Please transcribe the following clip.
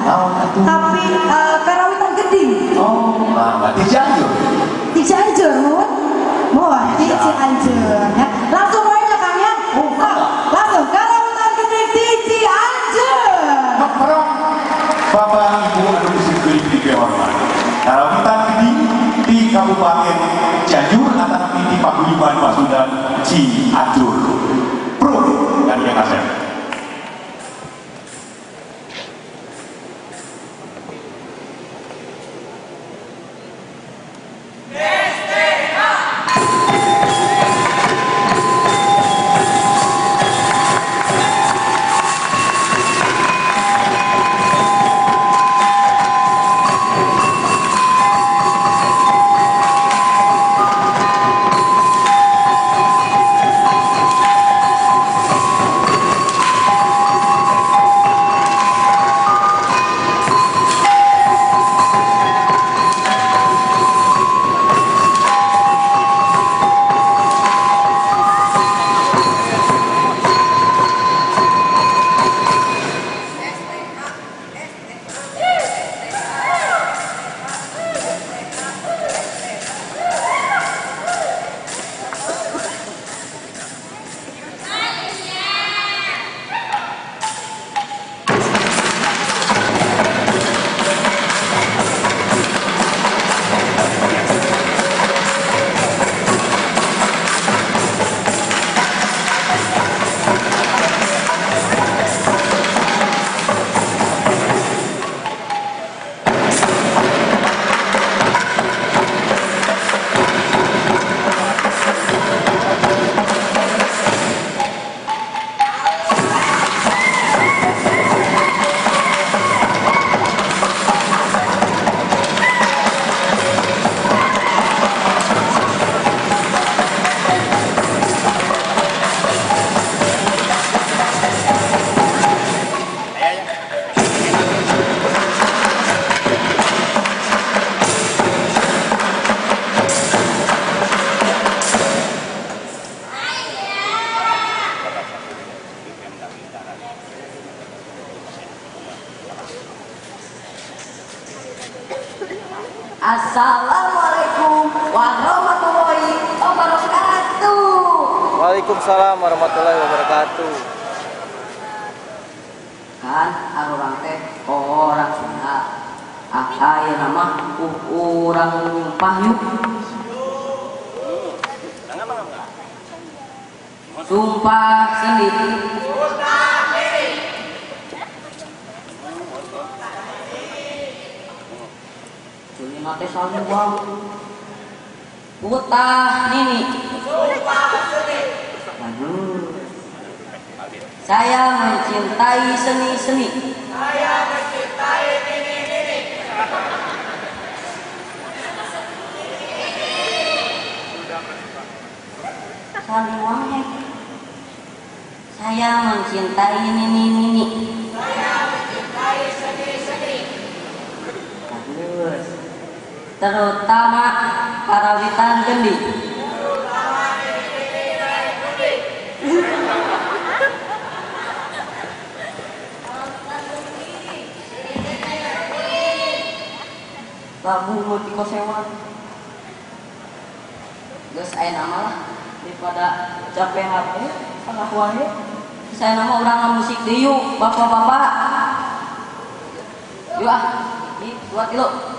Oh, tapi karawitan geding. oh, berarti Cianjur. Di Cianjur, wah di Cianjur. Ya. Langsung aja Kang ya. Langsung karawitan geding di Cianjur. Nongkrong Bapak Ibu anu musik di Hormat. Karawitan geding di Kabupaten Cianjur antara di Paguyuban Pasundan Cianjur. Bro, dan yang asep. Assalamualaikum warahmatullahi wabarakatuh. Waalaikumsalam warahmatullahi wabarakatuh. Kan orang teh orang Sunda. Aya nama urang pahyuk. Sumpah sendiri. Nate saluang utah ini saya mencintai seni-seni. Saya mencintai nini-nini. Saluang saya mencintai nini-nini. Saya mencintai seni-seni. Bagus. Terutama karawitan gending. Lagu mau dikosewan. Geus aya nama lah daripada capek HP salah wae. Saya nama urang musik deui yuk bapak-bapak. Yuk ah, 2 kilo.